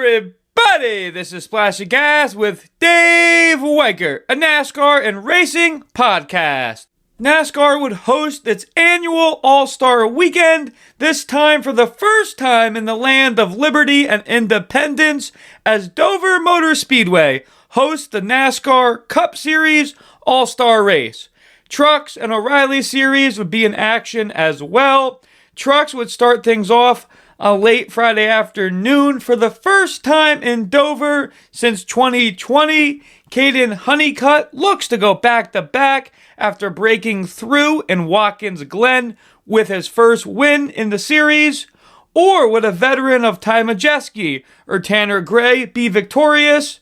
everybody! This is Splash of Gas with Dave Weichert, a NASCAR and racing podcast. NASCAR would host its annual All-Star Weekend, this time for the first time in the land of liberty and independence, as Dover Motor Speedway hosts the NASCAR Cup Series All-Star Race. Trucks and O'Reilly Series would be in action as well. Trucks would start things off late Friday afternoon for the first time in Dover since 2020. Kaden Honeycutt looks to go back-to-back after breaking through in Watkins Glen with his first win in the series. Or would a veteran of Ty Majeski or Tanner Gray be victorious?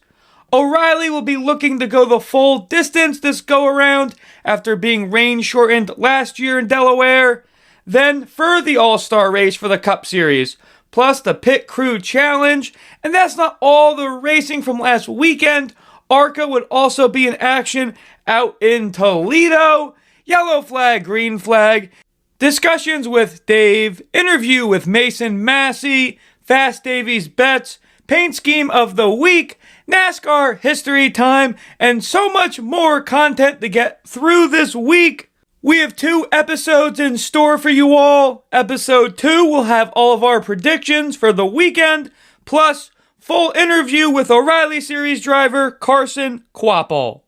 O'Reilly will be looking to go the full distance this go-around after being rain-shortened last year in Delaware. Then for the All-Star Race for the Cup Series, plus the Pit Crew Challenge. And that's not all the racing from last weekend. ARCA would also be in action out in Toledo. Yellow flag, green flag. Discussions with Dave, interview with Massey, Fast Davies bets, paint scheme of the week, NASCAR history time, and so much more content to get through this week. We have 2 episodes in store for you all. Episode 2 will have all of our predictions for the weekend, plus full interview with O'Reilly Series driver Carson Kvapil.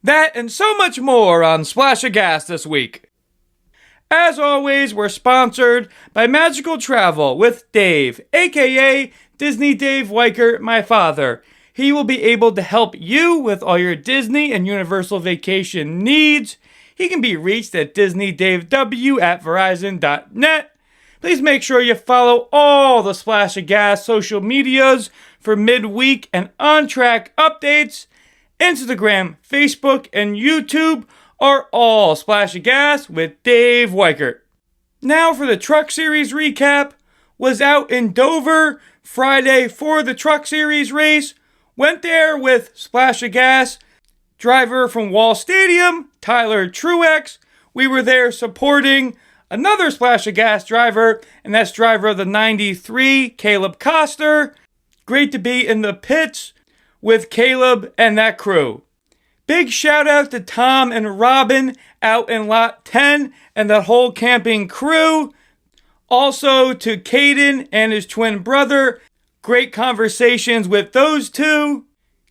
That and so much more on Splash of Gas this week. As always, we're sponsored by Magical Travel with Dave, aka Disney Dave Weichert, my father. He will be able to help you with all your Disney and Universal vacation needs. He can be reached at DisneyDaveW@Verizon.net. Please make sure you follow all the Splash of Gas social medias for midweek and on-track updates. Instagram, Facebook, and YouTube are all Splash of Gas with Dave Weichert. Now for the Truck Series recap. Was out in Dover Friday for the Truck Series race. Went there with Splash of Gas driver from Wall Stadium, Tyler Truex. We were there supporting another Splash of Gas driver, and that's driver of the 93, Caleb Koster. Great to be in the pits with Caleb and that crew. Big shout out to Tom and Robin out in Lot 10 and that whole camping crew. Also to Kaden and his twin brother. Great conversations with those two.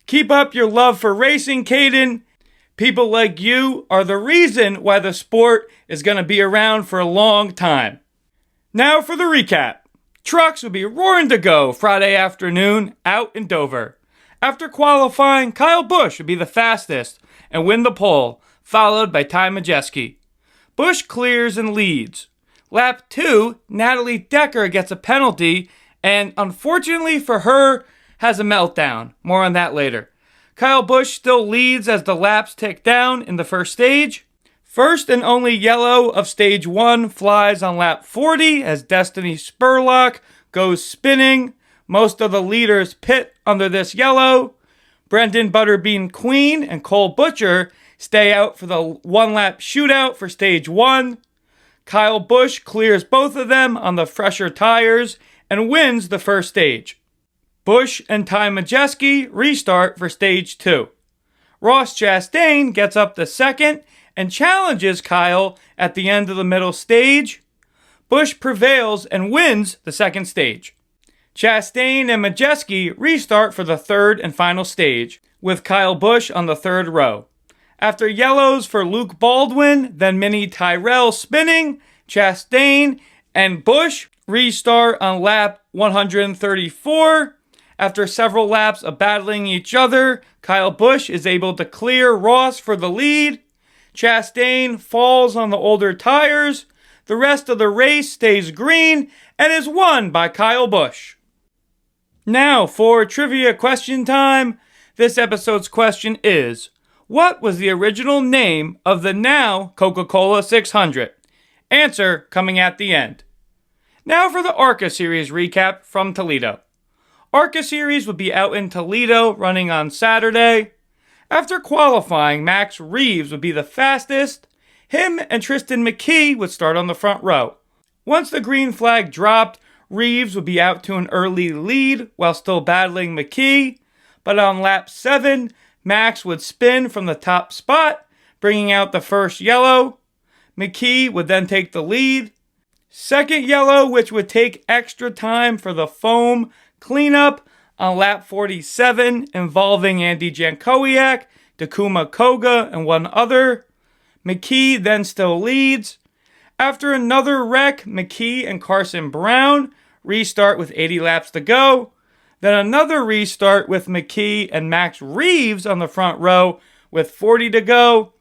Keep up your love for racing, Kaden. People like you are the reason why the sport is going to be around for a long time. Now for the recap. Trucks will be roaring to go Friday afternoon out in Dover. After qualifying, Kyle Busch would be the fastest and win the pole, followed by Ty Majeski. Busch clears and leads. Lap 2, Natalie Decker gets a penalty and unfortunately for her, has a meltdown. More on that later. Kyle Busch still leads as the laps tick down in the first stage. First and only yellow of stage 1 flies on lap 40 as Destiny Spurlock goes spinning. Most of the leaders pit under this yellow. Brendan Butterbean Queen and Cole Butcher stay out for the one-lap shootout for stage 1. Kyle Busch clears both of them on the fresher tires and wins the first stage. Busch and Ty Majeski restart for stage 2. Ross Chastain gets up to second and challenges Kyle at the end of the middle stage. Busch prevails and wins the second stage. Chastain and Majeski restart for the third and final stage, with Kyle Busch on the third row. After yellows for Luke Baldwin, then Mini Tyrell spinning, Chastain and Busch restart on lap 134. After several laps of battling each other, Kyle Busch is able to clear Ross for the lead. Chastain falls on the older tires. The rest of the race stays green and is won by Kyle Busch. Now for trivia question time. This episode's question is, what was the original name of the now Coca-Cola 600? Answer coming at the end. Now for the ARCA Series recap from Toledo. ARCA Series would be out in Toledo running on Saturday. After qualifying, Max Reeves would be the fastest. Him and Tristan McKee would start on the front row. Once the green flag dropped, Reeves would be out to an early lead while still battling McKee, but on lap 7, Max would spin from the top spot, bringing out the first yellow. McKee would then take the lead. Second yellow, which would take extra time for the foam cleanup on lap 47, involving Andy Jankowiak, Takuma Koga, and one other. McKee then still leads. After another wreck, McKee and Carson Brown restart with 80 laps to go. Then another restart with McKee and Max Reeves on the front row with 40 to go.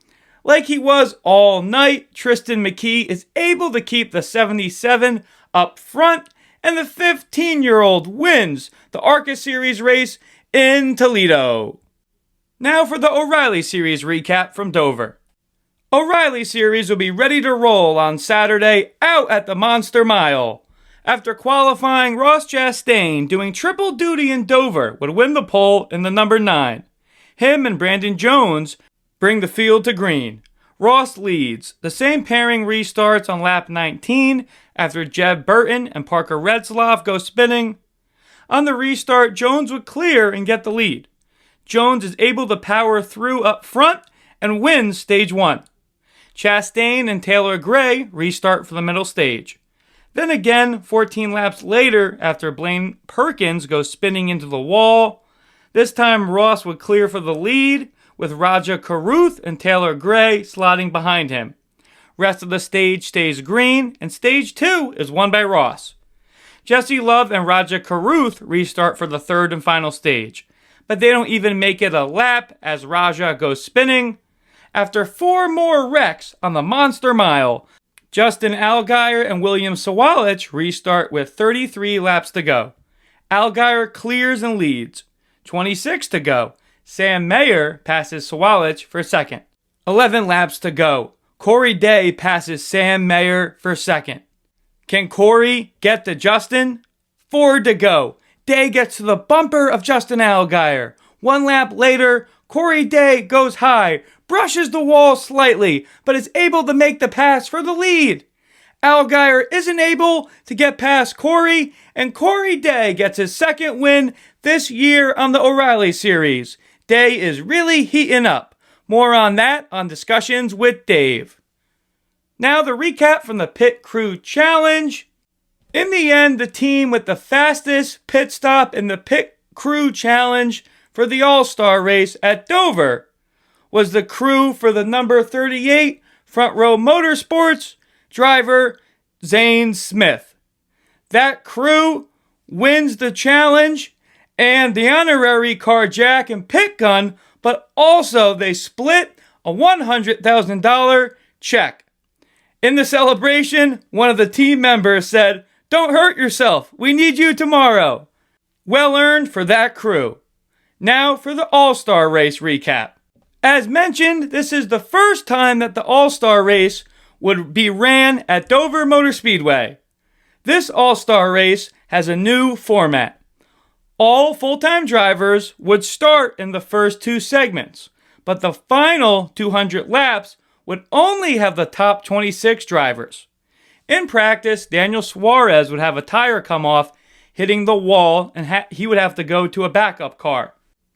Like he was all night, Tristan McKee is able to keep the 77 up front, and the 15-year-old wins the ARCA Series race in Toledo. Now for the O'Reilly Series recap from Dover. O'Reilly Series will be ready to roll on Saturday out at the Monster Mile. After qualifying, Ross Chastain, doing triple duty in Dover, would win the pole in the number 9. Him and Brandon Jones bring the field to green. Ross leads. The same pairing restarts on lap 19 after Jeb Burton and Parker Redsloff go spinning. On the restart, Jones would clear and get the lead. Jones is able to power through up front and wins stage 1. Chastain and Taylor Gray restart for the middle stage. Then again, 14 laps later, after Blaine Perkins goes spinning into the wall, this time Ross would clear for the lead, with Raja Caruth and Taylor Gray slotting behind him. Rest of the stage stays green, and stage 2 is won by Ross. Jesse Love and Raja Caruth restart for the third and final stage, but they don't even make it a lap as Raja goes spinning. After 4 more wrecks on the Monster Mile, Justin Allgaier and William Sawalich restart with 33 laps to go. Allgaier clears and leads. 26 to go. Sam Mayer passes Sawalich for second. 11 laps to go. Corey Day passes Sam Mayer for second. Can Corey get to Justin? 4 to go. Day gets to the bumper of Justin Allgaier. 1 lap later, Corey Day goes high, brushes the wall slightly, but is able to make the pass for the lead. Allgaier isn't able to get past Corey, and Corey Day gets his second win this year on the O'Reilly Series. Day is really heating up. More on that on Discussions with Dave. Now the recap from the Pit Crew Challenge. In the end, the team with the fastest pit stop in the Pit Crew Challenge for the All-Star Race at Dover was the crew for the number 38 Front Row Motorsports driver Zane Smith. That crew wins the challenge and the honorary car jack and pit gun, but also they split a $100,000 check. In the celebration, one of the team members said, "Don't hurt yourself, we need you tomorrow." Well earned for that crew. Now for the All-Star Race recap. As mentioned, this is the first time that the All-Star Race would be ran at Dover Motor Speedway. This All-Star Race has a new format. All full-time drivers would start in the first 2 segments, but the final 200 laps would only have the top 26 drivers. In practice, Daniel Suarez would have a tire come off, hitting the wall, and he would have to go to a backup car.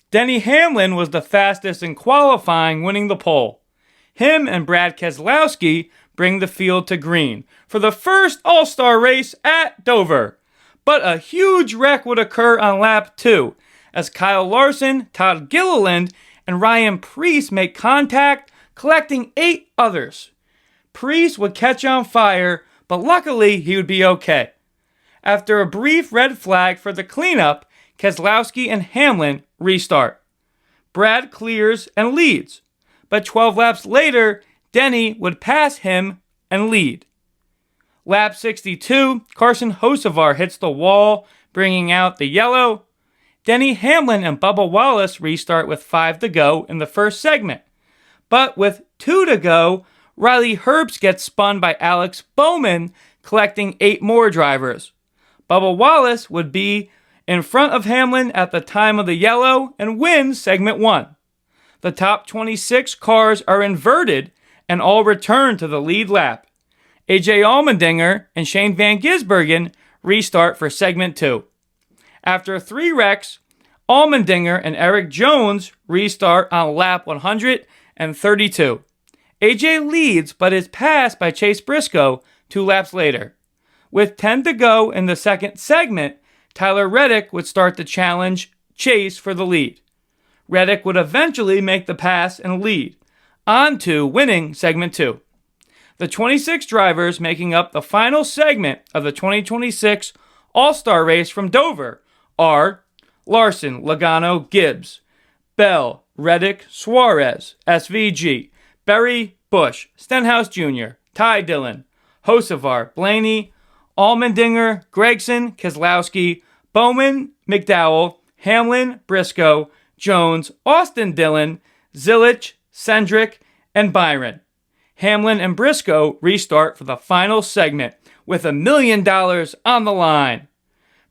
Denny Hamlin was the fastest in qualifying, winning the pole. Him and Brad Keselowski bring the field to green for the first All-Star Race at Dover. But a huge wreck would occur on lap 2 as Kyle Larson, Todd Gilliland, and Ryan Preece make contact, collecting 8 others. Preece would catch on fire, but luckily he would be okay. After a brief red flag for the cleanup, Keselowski and Hamlin restart. Brad clears and leads, but 12 laps later, Denny would pass him and lead. Lap 62, Carson Hocevar hits the wall, bringing out the yellow. Denny Hamlin and Bubba Wallace restart with 5 to go in the first segment. But with 2 to go, Riley Herbst gets spun by Alex Bowman, collecting 8 more drivers. Bubba Wallace would be in front of Hamlin at the time of the yellow and wins segment 1. The top 26 cars are inverted and all return to the lead lap. AJ Allmendinger and Shane Van Gisbergen restart for segment 2. After 3 wrecks, Allmendinger and Eric Jones restart on lap 132. AJ leads but is passed by Chase Briscoe 2 laps later. With 10 to go in the second segment, Tyler Reddick would start to challenge Chase for the lead. Reddick would eventually make the pass and lead, on to winning segment 2. The 26 drivers making up the final segment of the 2026 All-Star Race from Dover are Larson, Logano, Gibbs, Bell, Reddick, Suarez, SVG, Berry, Busch, Stenhouse Jr., Ty Dillon, Hocevar, Blaney, Allmendinger, Gregson, Keselowski, Bowman, McDowell, Hamlin, Briscoe, Jones, Austin Dillon, Zilich, Cendric, and Byron. Hamlin and Briscoe restart for the final segment with $1 million on the line.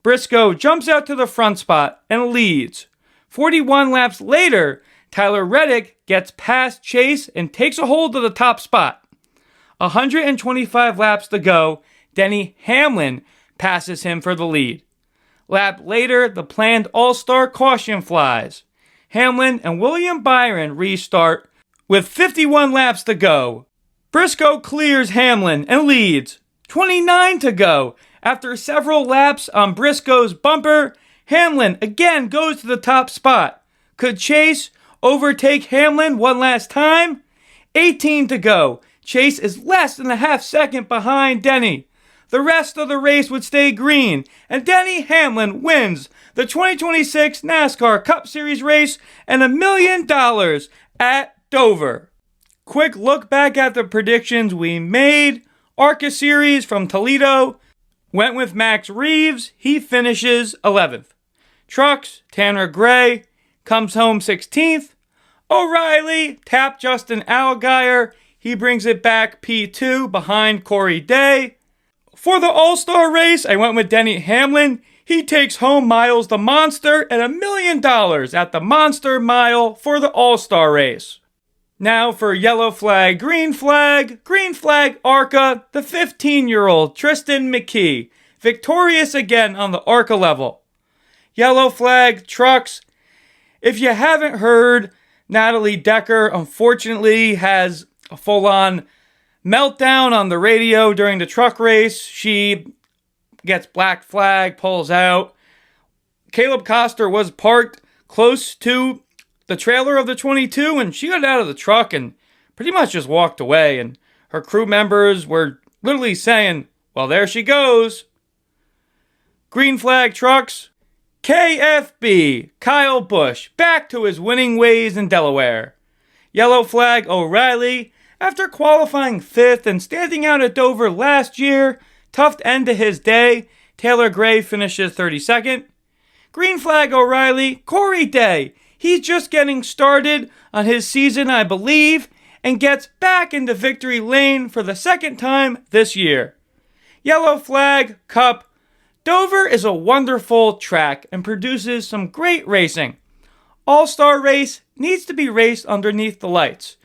Briscoe jumps out to the front spot and leads. 41 laps later, Tyler Reddick gets past Chase and takes a hold of the top spot. 125 laps to go, Denny Hamlin passes him for the lead. Lap later, the planned All-Star caution flies. Hamlin and William Byron restart with 51 laps to go. Briscoe clears Hamlin and leads. 29 to go. After several laps on Briscoe's bumper, Hamlin again goes to the top spot. Could Chase overtake Hamlin one last time? 18 to go. Chase is less than a half second behind Denny. The rest of the race would stay green, and Denny Hamlin wins the 2026 NASCAR Cup Series race and $1 million at Dover. Quick look back at the predictions we made. ARCA Series from Toledo went with Max Reeves. He finishes 11th. Trucks, Tanner Gray comes home 16th. O'Reilly tapped Justin Allgaier. He brings it back P2 behind Corey Day. For the All-Star Race, I went with Denny Hamlin. He takes home Miles the Monster and $1 million at the Monster Mile for the All-Star Race. Now for yellow flag, green flag ARCA, the 15-year-old Tristan McKee, victorious again on the ARCA level. Yellow flag, trucks. If you haven't heard, Natalie Decker unfortunately has a full-on meltdown on the radio during the truck race. She gets black flag, pulls out. Caleb Koster was parked close to the trailer of the 22, and she got out of the truck and pretty much just walked away. And her crew members were literally saying, well, there she goes. Green flag trucks. KFB, Kyle Busch, back to his winning ways in Delaware. Yellow flag O'Reilly. After qualifying 5th and standing out at Dover last year, tough end to his day, Taylor Gray finishes 32nd. Green flag O'Reilly, Corey Day. He's just getting started on his season, I believe, and gets back into victory lane for the second time this year. Yellow flag Cup. Dover is a wonderful track and produces some great racing. All-Star Race needs to be raced underneath the lights.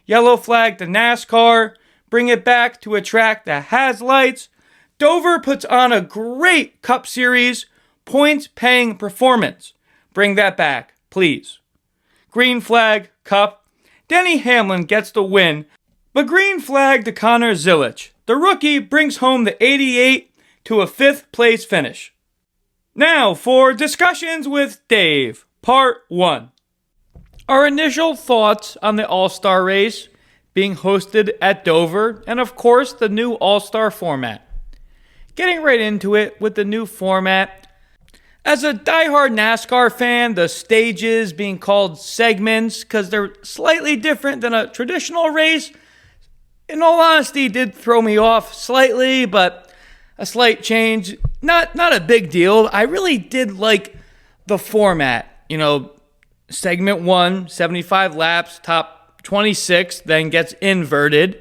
Yellow flag to NASCAR, bring it back to a track that has lights. Dover puts on a great Cup Series, points-paying performance. Bring that back, please. Green flag, Cup. Denny Hamlin gets the win, but green flag to Connor Zilich. The rookie brings home the 88 to a 5th place finish. Now for Discussions with Dave, Part 1. Our initial thoughts on the All-Star Race being hosted at Dover, and of course the new All-Star format. Getting right into it with the new format. As a diehard NASCAR fan, the stages being called segments because they're slightly different than a traditional race, in all honesty, did throw me off slightly, but a slight change. Not a big deal. I really did like the format. You know, segment 1, 75 laps, top 26, then gets inverted.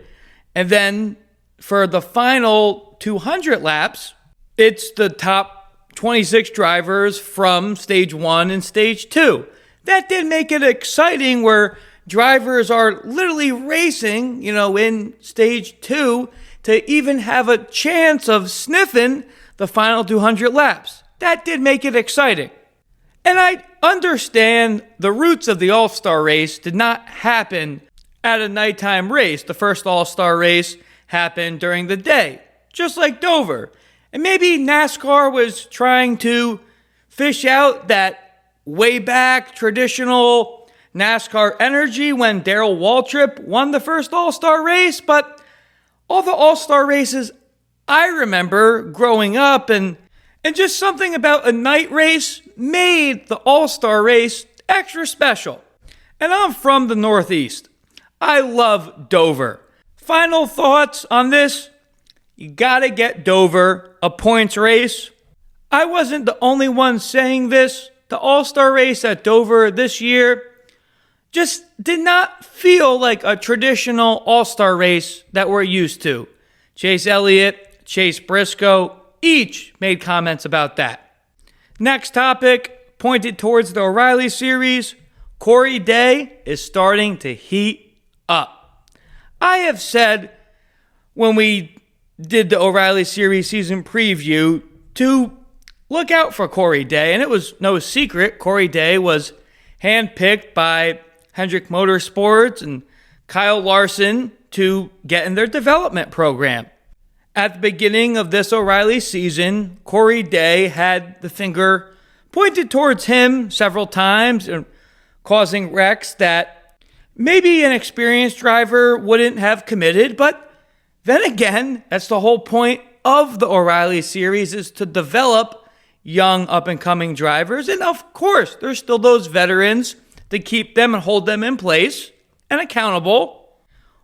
And then for the final 200 laps, it's the top 26 drivers from stage 1 and stage 2. That did make it exciting where drivers are literally racing, in stage 2 to even have a chance of sniffing the final 200 laps. That did make it exciting. And I understand the roots of the All-Star Race did not happen at a nighttime race. The first All-Star Race happened during the day, just like Dover. And maybe NASCAR was trying to fish out that way back traditional NASCAR energy when Darrell Waltrip won the first All-Star Race, but all the All-Star races I remember growing up and just something about a night race made the All-Star Race extra special. And I'm from the Northeast. I love Dover. Final thoughts on this? You gotta get Dover a points race. I wasn't the only one saying this. The All-Star Race at Dover this year just did not feel like a traditional All-Star Race that we're used to. Chase Elliott, Chase Briscoe, each made comments about that. Next topic, pointed towards the O'Reilly Series. Corey Day is starting to heat up. I have said when we did the O'Reilly Series season preview to look out for Corey Day, and it was no secret. Corey Day was handpicked by Hendrick Motorsports and Kyle Larson to get in their development program. At the beginning of this O'Reilly season, Corey Day had the finger pointed towards him several times, causing wrecks that maybe an experienced driver wouldn't have committed. But then again, that's the whole point of the O'Reilly Series, is to develop young up-and-coming drivers. And of course, there's still those veterans to keep them and hold them in place and accountable.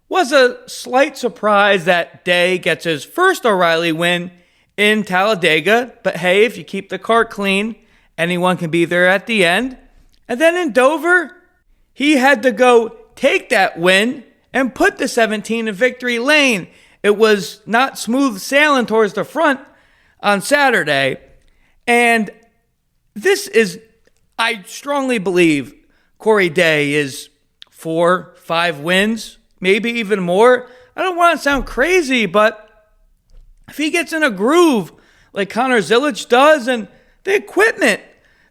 Was a slight surprise that Day gets his first O'Reilly win in Talladega. But hey, if you keep the car clean, anyone can be there at the end. And then in Dover, he had to go take that win and put the 17 in victory lane. It was not smooth sailing towards the front on Saturday. And this is, I strongly believe, Corey Day is 4-5 wins, maybe even more. I don't want to sound crazy, but if he gets in a groove like Connor Zilic does, and the equipment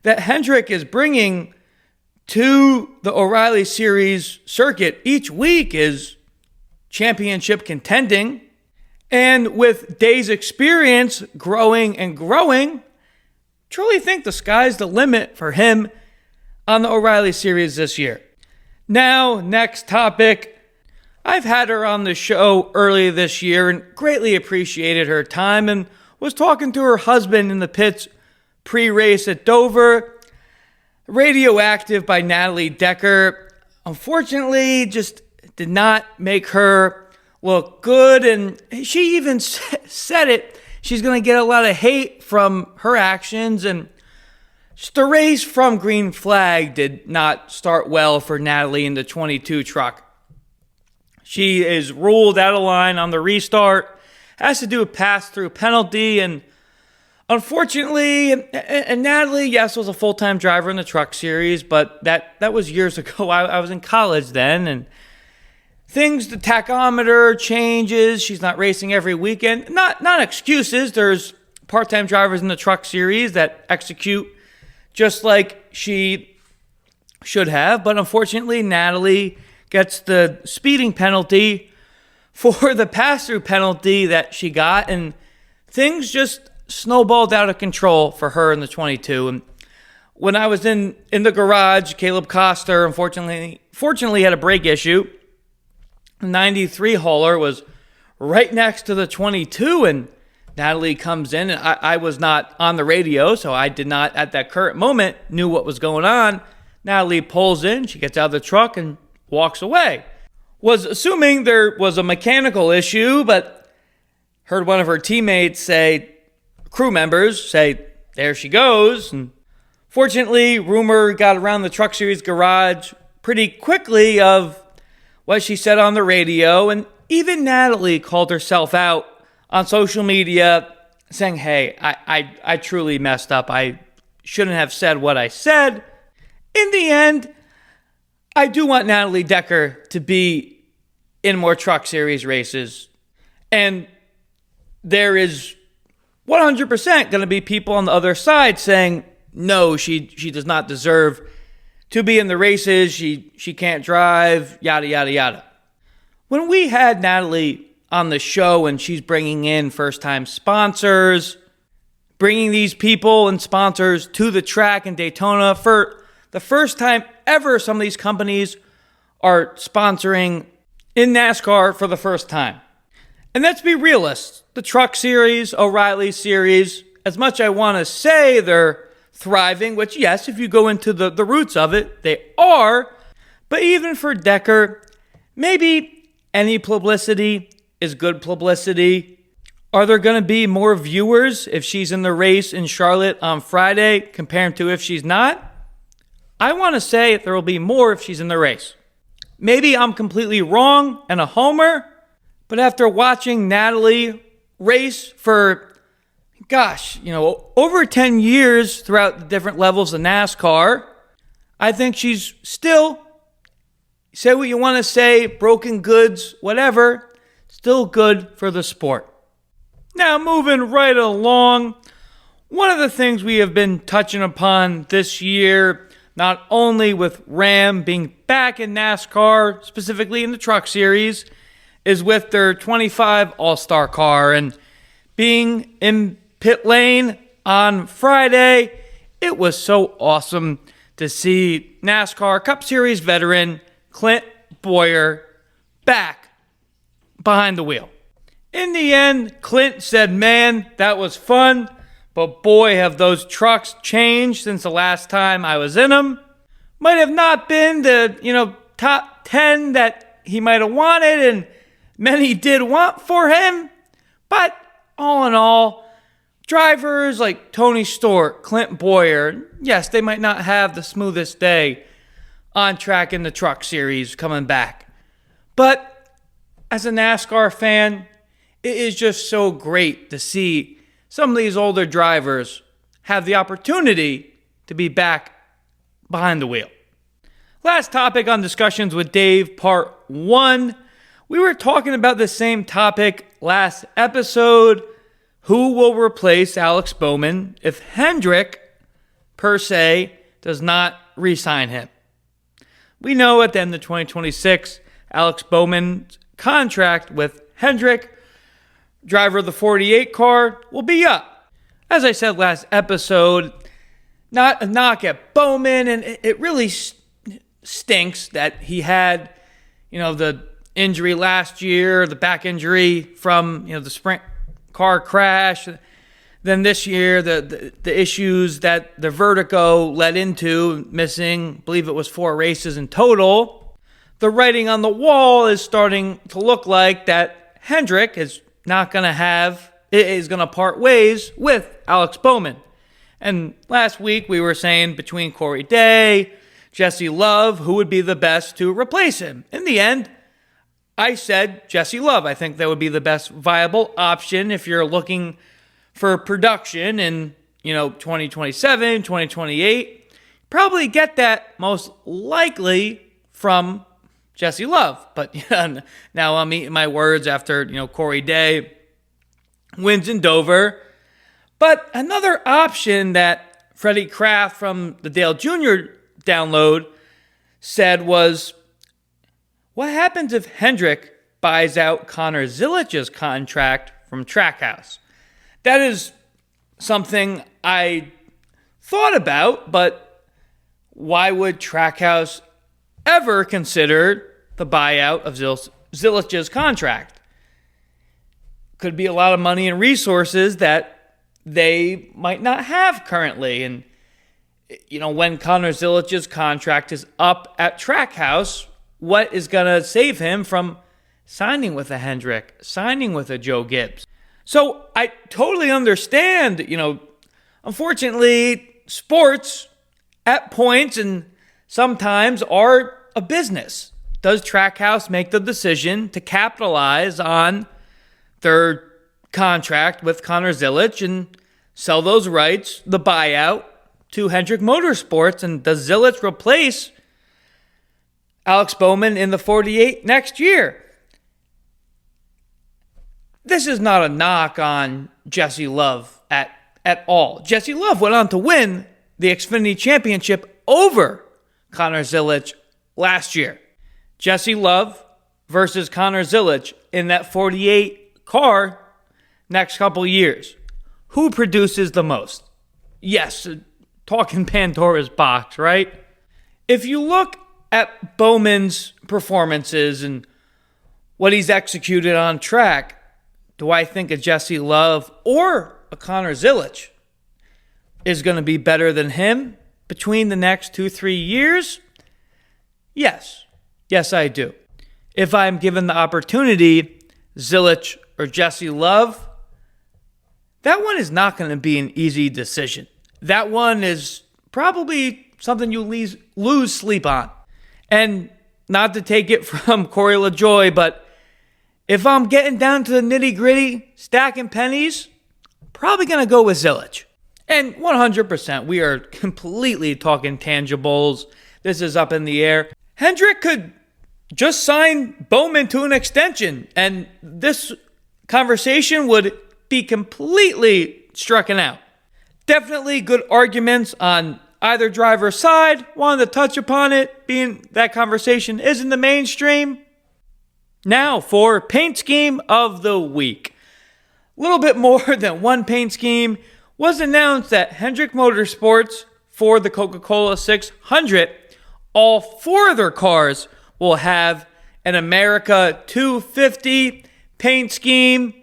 that Hendrick is bringing to the O'Reilly Series circuit each week is championship contending. And with Day's experience growing and growing, truly think the sky's the limit for him on the O'Reilly Series this year. Now, next topic. I've had her on the show early this year and greatly appreciated her time, and was talking to her husband in the pits pre-race at Dover. Radioactive by Natalie Decker. Unfortunately, just did not make her look good, and she even said it. She's going to get a lot of hate from her actions, and just the race from Green Flag did not start well for Natalie in the 22 truck. She is ruled out of line on the restart, has to do a pass-through penalty, and unfortunately, and Natalie, yes, was a full-time driver in the truck series, but that was years ago. I was in college then, and things, the tachometer changes. She's not racing every weekend. Not excuses. There's part-time drivers in the truck series that execute just like she should have. But unfortunately, Natalie gets the speeding penalty for the pass-through penalty that she got. And things just snowballed out of control for her in the 22. And when I was in the garage, Caleb Coster, unfortunately had a brake issue. 93 hauler was right next to the 22, and Natalie comes in, and I was not on the radio, so I did not at that current moment knew what was going on. Natalie pulls in, she gets out of the truck and walks away. Was assuming there was a mechanical issue, but heard one of her teammates say, crew members say, there she goes. And fortunately, rumor got around the Truck Series garage pretty quickly of what she said on the radio, and even Natalie called herself out on social media saying, hey, I truly messed up. I shouldn't have said what I said. In the end, I do want Natalie Decker to be in more Truck Series races, and there is 100% going to be people on the other side saying, no, she does not deserve to be in the races. She can't drive, yada, yada, yada. When we had Natalie on the show and she's bringing in first-time sponsors, bringing these people and sponsors to the track in Daytona for the first time ever, some of these companies are sponsoring in NASCAR for the first time. And let's be realists. The Truck Series, O'Reilly Series, as much I want to say they're thriving, which yes, if you go into the roots of it, they are. But even for Decker, maybe any publicity is good publicity. Are there going to be more viewers if she's in the race in Charlotte on Friday compared to if she's not? I want to say there will be more if she's in the race. Maybe I'm completely wrong and a homer, but after watching Natalie race for, over 10 years throughout the different levels of NASCAR, I think she's still, say what you want to say, broken goods, whatever, still good for the sport. Now, moving right along, one of the things we have been touching upon this year, not only with Ram being back in NASCAR, specifically in the Truck Series, is with their 25 All-Star car. And being in pit lane on Friday, it was so awesome to see NASCAR Cup Series veteran Clint Bowyer back behind the wheel. In the end, Clint said, man, that was fun, but boy, have those trucks changed since the last time I was in them. Might have not been the, top 10 that he might have wanted and many did want for him, but all in all, drivers like Tony Stewart, Clint Bowyer, yes, they might not have the smoothest day on track in the Truck Series coming back, but as a NASCAR fan, it is just so great to see some of these older drivers have the opportunity to be back behind the wheel. Last topic on Discussions with Dave, part 1. We were talking about the same topic last episode. Who will replace Alex Bowman if Hendrick, per se, does not re-sign him? We know at the end of 2026, Alex Bowman's contract with Hendrick, driver of the 48 car, will be up. As I said last episode, not a knock at Bowman, and it really stinks that he had, the injury last year, the back injury from, the sprint car crash. Then this year, the issues that the vertigo led into, missing, I believe it was 4 races in total. The writing on the wall is starting to look like that Hendrick is going to part ways with Alex Bowman. And last week we were saying between Corey Day, Jesse Love, who would be the best to replace him. In the end, I said Jesse Love. I think that would be the best viable option if you're looking for production in, 2027, 2028. Probably get that most likely from Jesse Love. But now I'm eating my words after, Corey Day wins in Dover. But another option that Freddie Kraft from the Dale Jr. download said was, what happens if Hendrick buys out Connor Zilich's contract from Trackhouse? That is something I thought about, but why would Trackhouse ever consider the buyout of Zilich's contract? Could be a lot of money and resources that they might not have currently. And, when Connor Zilich's contract is up at Trackhouse, what is going to save him from signing with a Hendrick, signing with a Joe Gibbs? So I totally understand, unfortunately, sports at points and sometimes are a business. Does Trackhouse make the decision to capitalize on their contract with Connor Zilich and sell those rights, the buyout, to Hendrick Motorsports? And does Zilich replace Alex Bowman in the 48 next year? This is not a knock on Jesse Love at all. Jesse Love went on to win the Xfinity Championship over Connor Zilisch last year. Jesse Love versus Connor Zilisch in that 48 car next couple years. Who produces the most? Yes, talking Pandora's box, right? If you look at Bowman's performances and what he's executed on track, do I think a Jesse Love or a Connor Zilisch is going to be better than him between the next 2-3 years? Yes. Yes, I do. If I'm given the opportunity, Zilisch or Jesse Love, that one is not going to be an easy decision. That one is probably something you lose sleep on. And not to take it from Corey LaJoie, but if I'm getting down to the nitty-gritty, stacking pennies, probably going to go with Zilisch. And 100%, we are completely talking tangibles. This is up in the air. Hendrick could just sign Bowman to an extension, and this conversation would be completely stricken out. Definitely good arguments on either driver's side. Wanted to touch upon it, being that conversation isn't the mainstream. Now for paint scheme of the week. A little bit more than one paint scheme was announced at Hendrick Motorsports for the Coca-Cola 600. All four of their cars will have an America 250 paint scheme.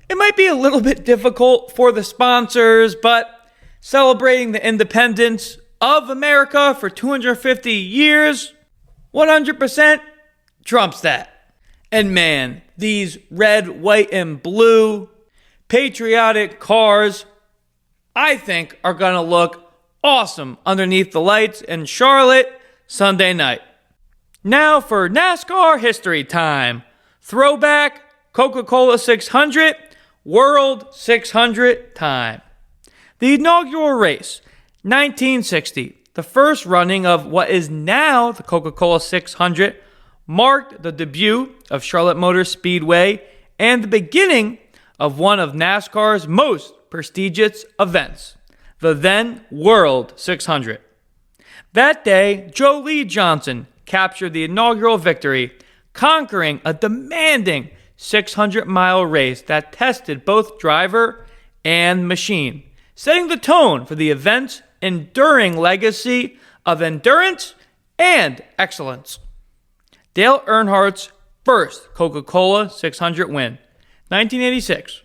It might be a little bit difficult for the sponsors, but celebrating the independence of America for 250 years, 100% trumps that. And man, these red, white, and blue patriotic cars, I think, are going to look awesome underneath the lights in Charlotte Sunday night. Now for NASCAR history time. Throwback Coca-Cola 600, World 600 time. The inaugural race, 1960, the first running of what is now the Coca-Cola 600, marked the debut of Charlotte Motor Speedway and the beginning of one of NASCAR's most prestigious events, the then World 600. That day, Joe Lee Johnson captured the inaugural victory, conquering a demanding 600-mile race that tested both driver and machine, setting the tone for the event's enduring legacy of endurance and excellence. Dale Earnhardt's first Coca-Cola 600 win, 1986.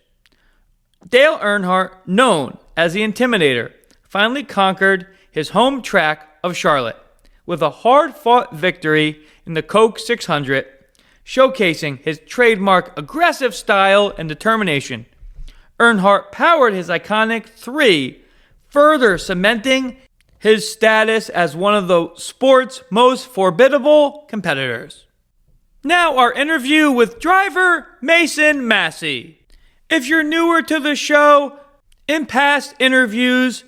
Dale Earnhardt, known as the Intimidator, finally conquered his home track of Charlotte with a hard-fought victory in the Coke 600, showcasing his trademark aggressive style and determination. Earnhardt powered his iconic 3, further cementing his status as one of the sport's most formidable competitors. Now our interview with driver Mason Massey. If you're newer to the show, in past interviews,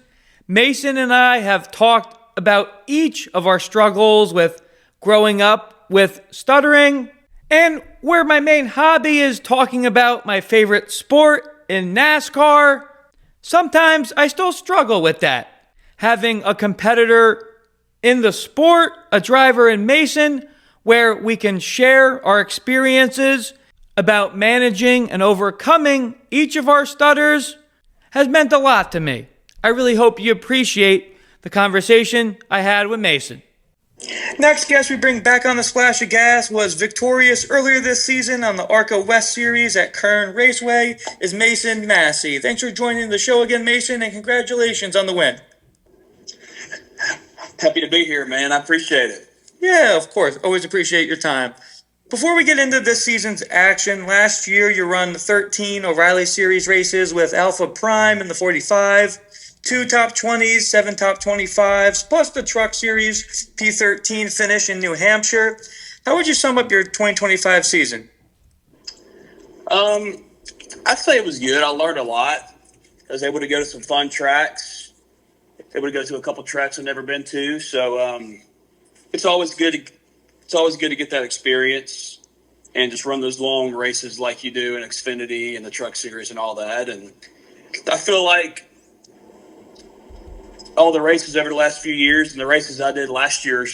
Mason and I have talked about each of our struggles with growing up with stuttering, and where my main hobby is talking about my favorite sport in NASCAR. Sometimes I still struggle with that. Having a competitor in the sport, a driver in Mason, where we can share our experiences about managing and overcoming each of our stutters, has meant a lot to me. I really hope you appreciate the conversation I had with Mason. Next guest we bring back on the Splash of Gas was victorious earlier this season on the ARCA West Series at Kern Raceway is Mason Massey. Thanks for joining the show again, Mason, and congratulations on the win. Happy to be here, man. I appreciate it. Yeah, of course. Always appreciate your time. Before we get into this season's action, last year you run 13 O'Reilly Series races with Alpha Prime in the 45, 2 top 20s, 7 top 25s, plus the Truck Series P13 finish in New Hampshire. How would you sum up your 2025 season? I'd say it was good. I learned a lot. I was able to go to some fun tracks. Able to go to a couple tracks I've never been to. So it's always good. It's always good to get that experience and just run those long races like you do in Xfinity and the Truck Series and all that. And I feel like all the races over the last few years and the races I did last year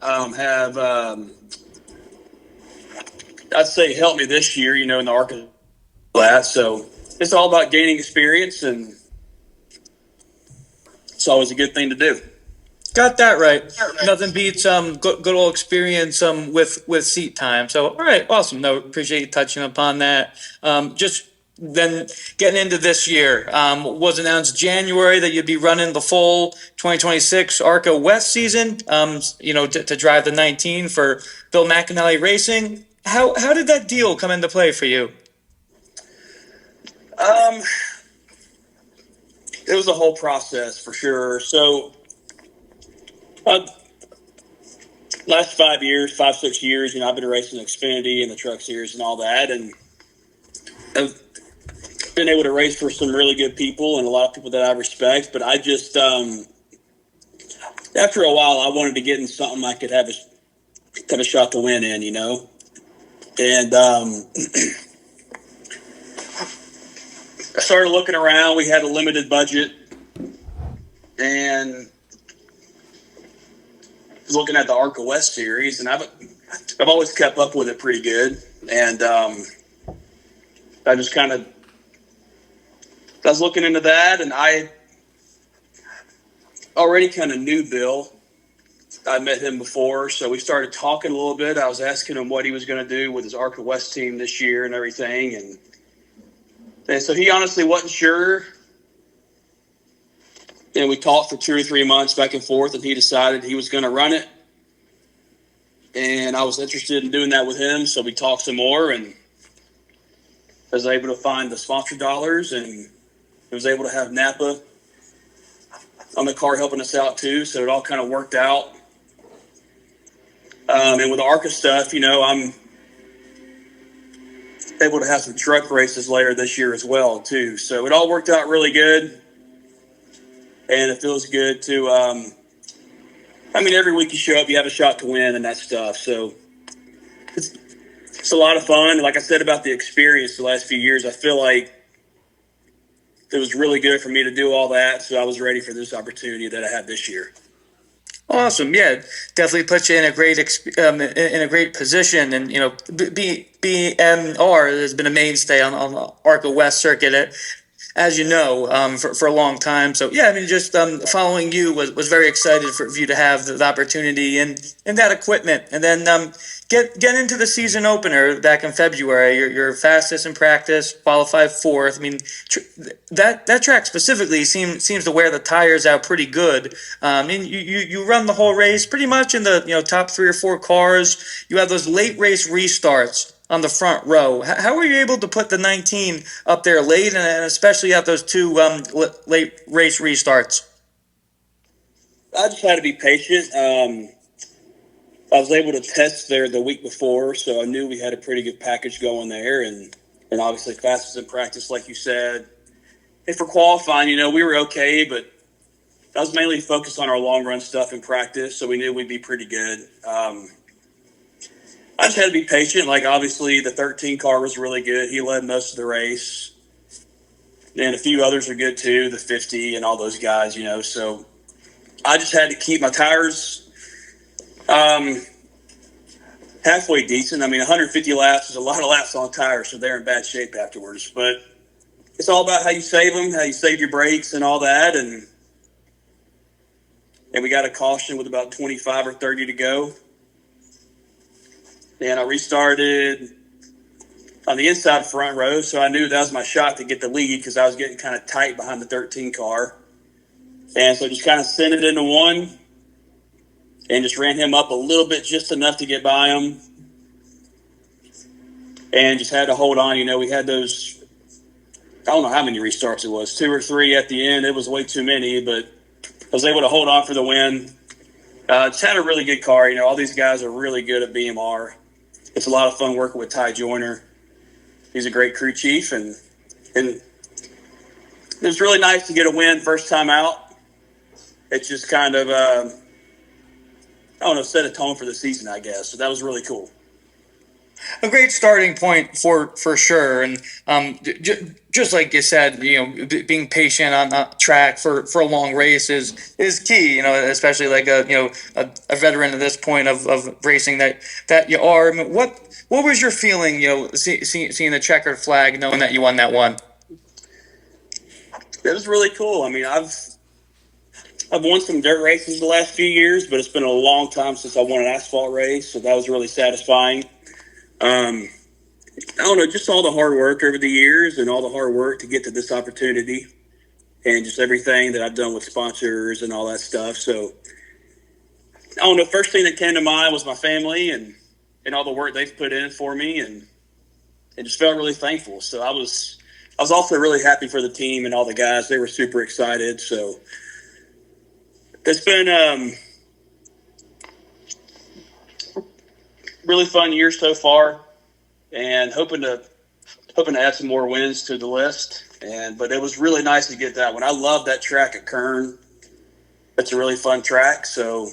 have, I'd say, helped me this year, in the ARCA. So it's all about gaining experience, and it's always a good thing to do. Got that right. Nothing beats good old experience with seat time. So all right, awesome. No, appreciate you touching upon that. Just then getting into this year, was announced January that you'd be running the full 2026 ARCA West season. To drive the 19 for Bill McAnally Racing. How did that deal come into play for you? It was a whole process for sure. So, last 5, 6 years, I've been racing Xfinity and the Truck Series and all that, and I've been able to race for some really good people and a lot of people that I respect. But I just, after a while, I wanted to get in something I could have a shot to win in, and I started looking around. We had a limited budget, and looking at the ARCA West series, and I've always kept up with it pretty good. And I just I was looking into that, and I already kind of knew Bill. I met him before, so we started talking a little bit. I was asking him what he was going to do with his ARCA West team this year and everything, and so he honestly wasn't sure. And we talked for 2 or 3 months back and forth, and he decided he was going to run it. And I was interested in doing that with him, so we talked some more, and I was able to find the sponsor dollars, and was able to have Napa on the car helping us out too, so it all kind of worked out. And with the ARCA stuff, I'm able to have some truck races later this year as well too. So it all worked out really good, and it feels good to. Every week you show up, you have a shot to win and that stuff. So it's a lot of fun. Like I said about the experience the last few years, I feel like it was really good for me to do all that. So I was ready for this opportunity that I had this year. Awesome. Yeah, definitely puts you in a great position. And, BMR has been a mainstay on the ARCA West circuit, as you know, for a long time. So, yeah, just following you was very excited for you to have the opportunity and that equipment. And then get into the season opener back in February. You're fastest in practice, qualified 4th. That track specifically seems to wear the tires out pretty good. You run the whole race pretty much in the top 3 or 4 cars. You have those late race restarts on the front row. How were you able to put the 19 up there late, and especially at those 2 late race restarts? I just had to be patient. I was able to test there the week before, so I knew we had a pretty good package going there, and obviously fastest in practice, like you said. And for qualifying, we were okay, but I was mainly focused on our long run stuff in practice, so we knew we'd be pretty good. I just had to be patient. Obviously, the 13 car was really good. He led most of the race. And a few others are good, too, the 50 and all those guys, So I just had to keep my tires halfway decent. 150 laps is a lot of laps on tires, so they're in bad shape afterwards. But it's all about how you save them, how you save your brakes and all that. And we got a caution with about 25 or 30 to go. And I restarted on the inside front row, so I knew that was my shot to get the lead because I was getting kind of tight behind the 13 car. And so just kind of sent it into one and just ran him up a little bit, just enough to get by him. And just had to hold on. We had those, I don't know how many restarts it was, 2 or 3 at the end. It was way too many, but I was able to hold on for the win. Just had a really good car. All these guys are really good at BMR. It's a lot of fun working with Ty Joyner. He's a great crew chief, and it was really nice to get a win first time out. It's just kind of, set a tone for the season, I guess. So that was really cool. A great starting point for sure, and just like you said, being patient on the track for a long race is key. Especially like a veteran at this point of racing that you are. I mean, what was your feeling? Seeing the checkered flag, knowing that you won that one. It was really cool. I mean, I've won some dirt races the last few years, but it's been a long time since I won an asphalt race, so that was really satisfying. I don't know, just all the hard work over the years and all the hard work to get to this opportunity and just everything that I've done with sponsors and all that stuff. So, I don't know, first thing that came to mind was my family and all the work they've put in for me, and just felt really thankful. So I was also really happy for the team and all the guys. They were super excited. So it's been really fun year so far, and hoping to add some more wins to the list. But it was really nice to get that one. I love that track at Kern. It's a really fun track, so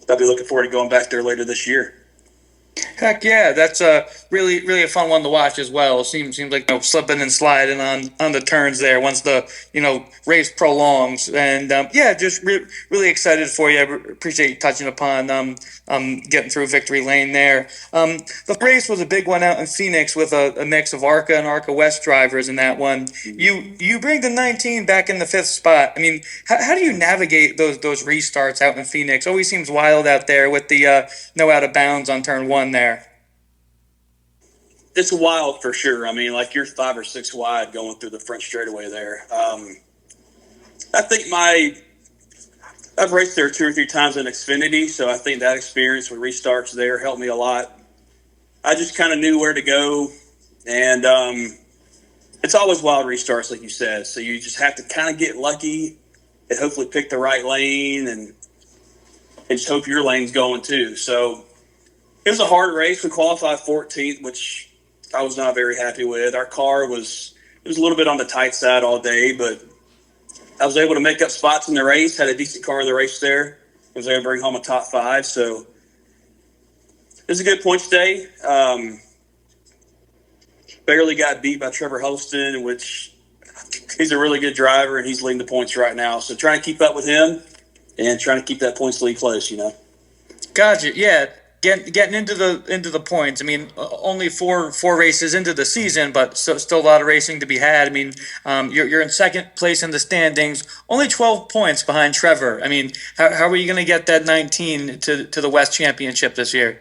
I'll be looking forward to going back there later this year. Heck yeah, that's really a fun one to watch as well. Seems like slipping and sliding on the turns there once the race prolongs, and just really excited for you. I appreciate you touching upon getting through victory lane there. The race was a big one out in Phoenix with a mix of ARCA and ARCA West drivers in that one. You bring the 19 back in the 5th spot. I mean, how do you navigate those restarts out in Phoenix? Always seems wild out there with the no out of bounds on turn 1 there. It's wild for sure. I mean, like, you're 5 or 6 wide going through the front straightaway there. I think I've raced there 2 or 3 times in Xfinity, so I think that experience with restarts there helped me a lot. I just kind of knew where to go, and it's always wild restarts, like you said. So you just have to kind of get lucky and hopefully pick the right lane, and just hope your lane's going too. So it was a hard race. We qualified 14th, which I was not very happy with. Our car was a little bit on the tight side all day, but I was able to make up spots in the race, had a decent car in the race there. I was able to bring home a top 5. So it was a good points day. Barely got beat by Trevor Huddleston, which he's a really good driver, and he's leading the points right now. So trying to keep up with him and trying to keep that points lead close, Gotcha. Yeah. Getting into the points. I mean, only four races into the season, but still a lot of racing to be had. I mean, you're in 2nd place in the standings, only 12 points behind Trevor. I mean, how are you going to get that 19 to the West Championship this year?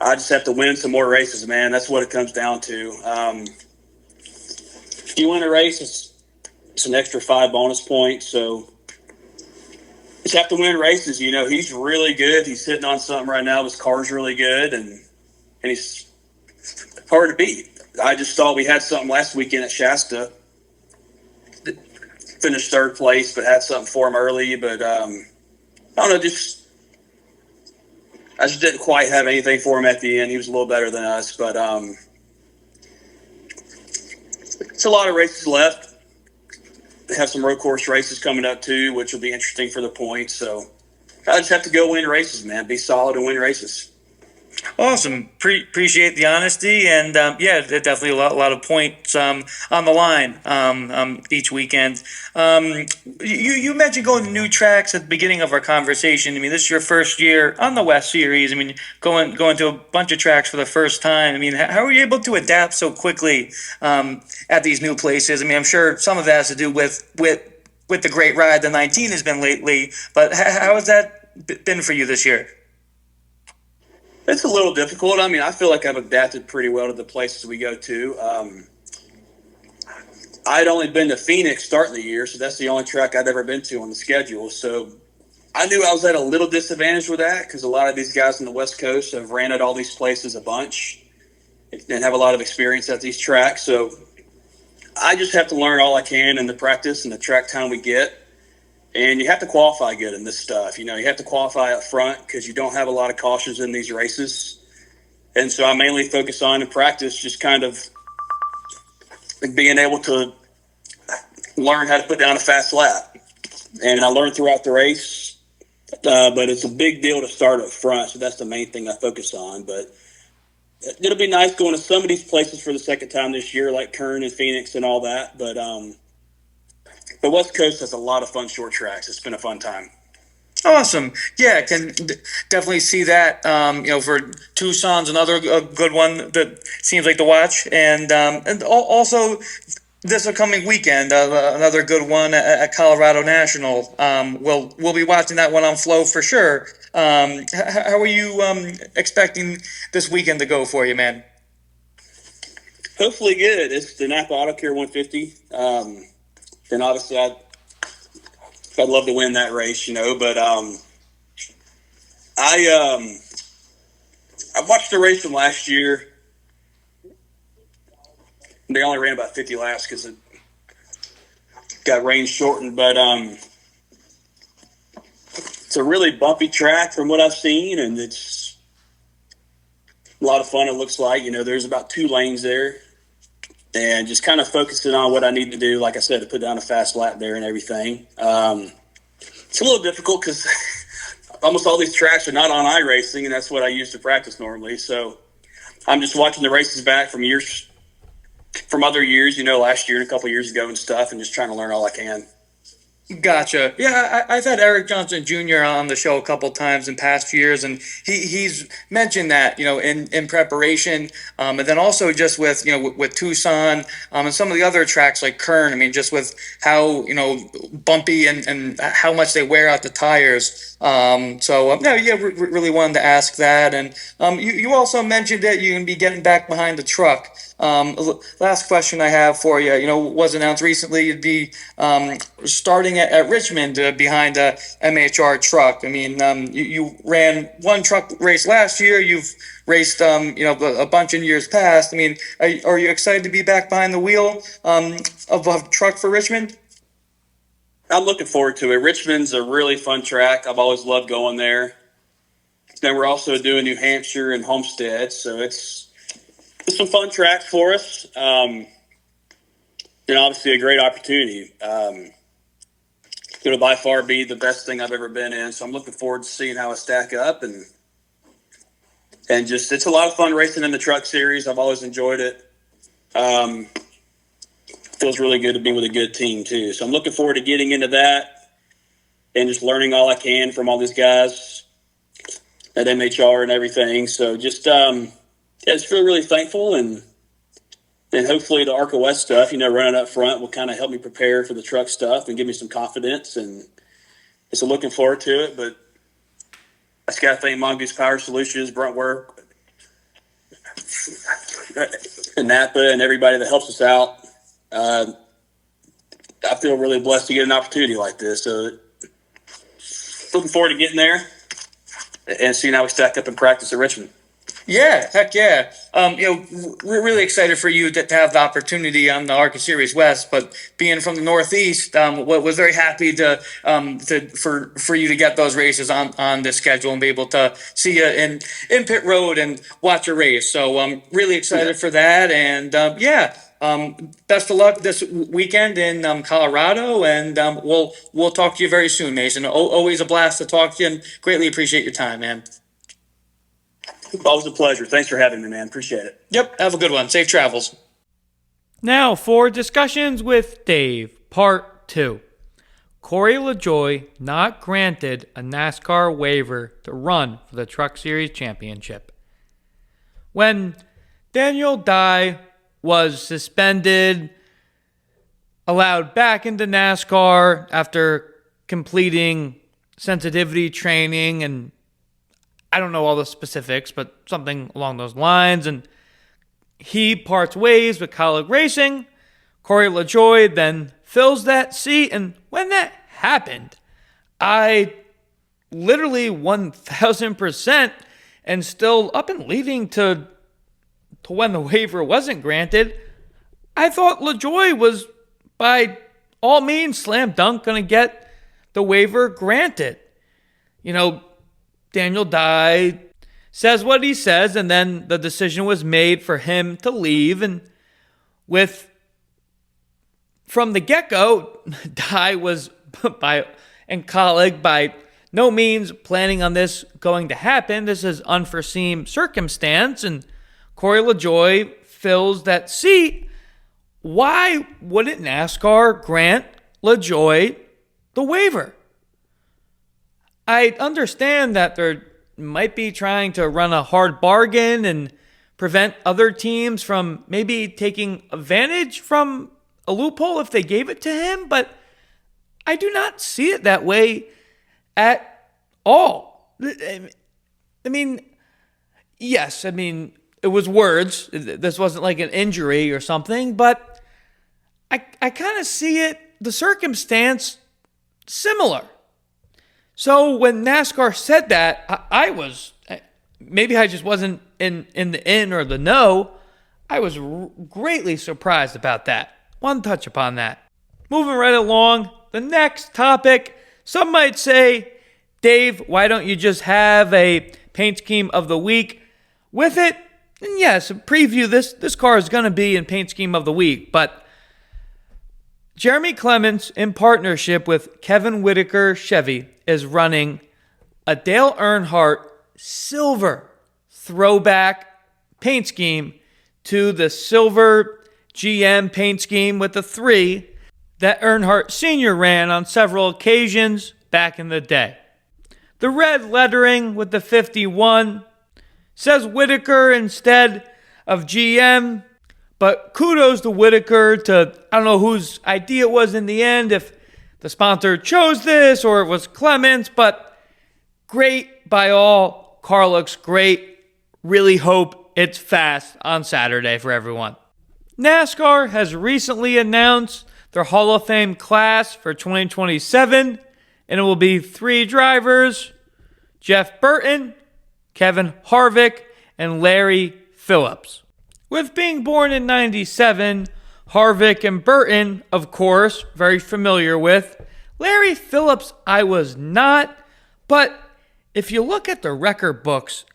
I just have to win some more races, man. That's what it comes down to. If you win a race, it's an extra 5 bonus points. So just have to win races. He's really good. He's hitting on something right now. His car's really good, and he's hard to beat. I just thought we had something last weekend at Shasta. Finished 3rd place, but had something for him early. But I don't know, I just didn't quite have anything for him at the end. He was a little better than us, but it's a lot of races left. They have some road course races coming up too, which will be interesting for the points. So I just have to go win races, man. Be solid and win races. Awesome. Appreciate the honesty, and definitely a lot of points on the line each weekend. You mentioned going to new tracks at the beginning of our conversation. I mean, this is your first year on the West Series. I mean, going to a bunch of tracks for the first time. I mean, how are you able to adapt so quickly at these new places? I mean, I'm sure some of that has to do with the great ride the 19 has been lately, but how has that been for you this year? It's a little difficult. I mean, I feel like I've adapted pretty well to the places we go to. I'd only been to Phoenix starting the year, so that's the only track I'd ever been to on the schedule. So I knew I was at a little disadvantage with that because a lot of these guys on the West Coast have ran at all these places a bunch and have a lot of experience at these tracks. So I just have to learn all I can in the practice and the track time we get. And you have to qualify good in this stuff. You have to qualify up front because you don't have a lot of cautions in these races. And so I mainly focus on in practice just kind of being able to learn how to put down a fast lap. And I learned throughout the race But it's a big deal to start up front, so that's the main thing I focus on. But it'll be nice going to some of these places for the second time this year, like Kern and Phoenix and all that. But the West Coast has a lot of fun short tracks. It's been a fun time. Awesome. Yeah, can definitely see that. For Tucson's another good one that seems like to watch, and also this upcoming weekend, another good one at Colorado National. We'll be watching that one on Flow for sure. How are you expecting this weekend to go for you, man? Hopefully good. It's the Napa Auto Care 150. And obviously I'd love to win that race, but I watched the race from last year. They only ran about 50 laps because it got rain shortened, but it's a really bumpy track from what I've seen, and it's a lot of fun. It looks like, there's about 2 lanes there, and just kind of focusing on what I need to do, like I said, to put down a fast lap there and everything. It's a little difficult because almost all these tracks are not on iRacing, and that's what I use to practice normally. So I'm just watching the races back from other years, last year and a couple of years ago and stuff, and just trying to learn all I can. Gotcha. Yeah, I've had Eric Johnson Jr. on the show a couple times in past years, and he's mentioned that, in preparation, and then also just with, with Tucson, and some of the other tracks like Kern, just with how, bumpy and how much they wear out the tires. Really wanted to ask that. And you also mentioned that you're going to be getting back behind the truck. Last question I have for you, was announced recently you'd be starting at Richmond behind a MHR truck. You ran one truck race last year. You've raced, a bunch in years past. Are you excited to be back behind the wheel of a truck for Richmond? I'm looking forward to it. Richmond's a really fun track. I've always loved going there. Then we're also doing New Hampshire and Homestead, so it's some fun tracks for us. And obviously a great opportunity. It'll by far be the best thing I've ever been in, so I'm looking forward to seeing how I stack up, and just it's a lot of fun racing in the truck series. I've always enjoyed it. Feels really good to be with a good team too. So I'm looking forward to getting into that and just learning all I can from all these guys at MHR and everything. So just just feel really thankful, and hopefully the ARCA West stuff, running up front will kind of help me prepare for the truck stuff and give me some confidence. And so looking forward to it. But I just got to thank Mongoose Power Solutions, Bruntwork, and Napa, and everybody that helps us out. I feel really blessed to get an opportunity like this. So looking forward to getting there and seeing how we stack up in practice at Richmond. Yeah, heck yeah. We're really excited for you to have the opportunity on the ARCA Series West, but being from the Northeast, was very happy for you to get those races on this schedule and be able to see you in pit road and watch a race. So I'm really excited for that. And best of luck this weekend in Colorado, and we'll talk to you very soon, Mason. Always a blast to talk to you, and greatly appreciate your time, man. Always a pleasure. Thanks for having me, man. Appreciate it. Yep. Have a good one. Safe travels. Now for discussions with Dave, part 2. Corey LaJoie not granted a NASCAR waiver to run for the Truck Series Championship. When Daniel Dye was suspended, allowed back into NASCAR after completing sensitivity training, and I don't know all the specifics, but something along those lines, and he parts ways with Colleague Racing. Corey LaJoie then fills that seat, and when that happened, I literally 1,000% and still up and leading to when the waiver wasn't granted, I thought LaJoie was by all means slam dunk going to get the waiver granted. Daniel Dye says what he says, and then the decision was made for him to leave. And from the get-go, Dye was by Colleague by no means planning on this going to happen. This is unforeseen circumstance, and Corey LaJoie fills that seat. Why wouldn't NASCAR grant LaJoie the waiver? I understand that they're might be trying to run a hard bargain and prevent other teams from maybe taking advantage from a loophole if they gave it to him, but I do not see it that way at all. I mean, yes, it was words. This wasn't like an injury or something, but I kind of see it, the circumstance, similar. So when NASCAR said that, I was, maybe I just wasn't in the in or the know. I was greatly surprised about that. One touch upon that. Moving right along, the next topic. Some might say, Dave, why don't you just have a paint scheme of the week with it? And yes, preview this car is going to be in paint scheme of the week, but Jeremy Clements, in partnership with Kevin Whitaker Chevy, is running a Dale Earnhardt silver throwback paint scheme to the silver GM paint scheme with the 3 that Earnhardt Sr. ran on several occasions back in the day. The red lettering with the 51 says Whitaker instead of GM, but kudos to Whitaker to, I don't know whose idea it was in the end, if the sponsor chose this or it was Clements, but great by all. Car looks great. Really hope it's fast on Saturday for everyone. NASCAR has recently announced their Hall of Fame class for 2027, and it will be 3 drivers: Jeff Burton, Kevin Harvick, and Larry Phillips. With being born in 97, Harvick and Burton, of course, very familiar with. Larry Phillips, I was not, but if you look at the record books,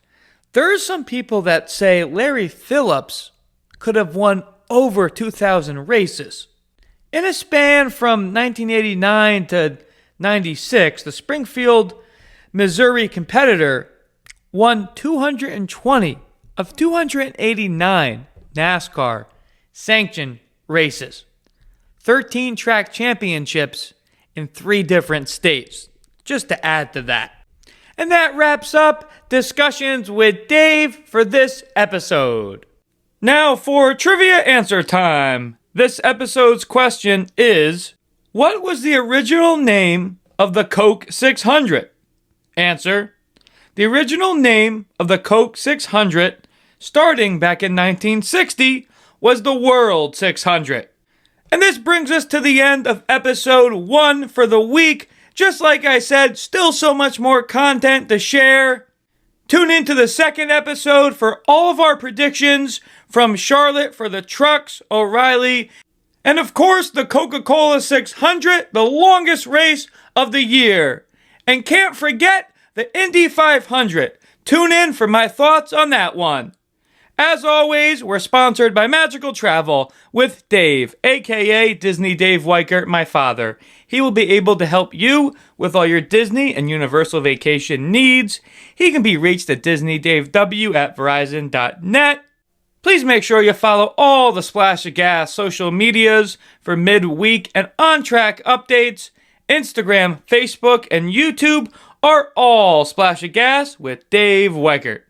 there's some people that say Larry Phillips could have won over 2,000 races. In a span from 1989 to 96, the Springfield, Missouri competitor won 220 of 289 NASCAR sanctioned races, 13 track championships in 3 different states, just to add to that. And that wraps up discussions with Dave for this episode. Now for trivia answer time. This episode's question is, what was the original name of the Coke 600? Answer: the original name of the Coke 600, starting back in 1960, was the World 600. And this brings us to the end of episode 1 for the week. Just like I said, still so much more content to share. Tune into the second episode for all of our predictions from Charlotte for the trucks, O'Reilly, and of course the Coca-Cola 600, the longest race of the year. And can't forget the Indy 500. Tune in for my thoughts on that one. As always, we're sponsored by Magical Travel with Dave, aka Disney Dave Weichert, my father. He will be able to help you with all your Disney and Universal vacation needs. He can be reached at DisneyDaveW@Verizon.net. Please make sure you follow all the Splash of Gas social medias for midweek and on-track updates. Instagram, Facebook, and YouTube are all Splash of Gas with Dave Weichert.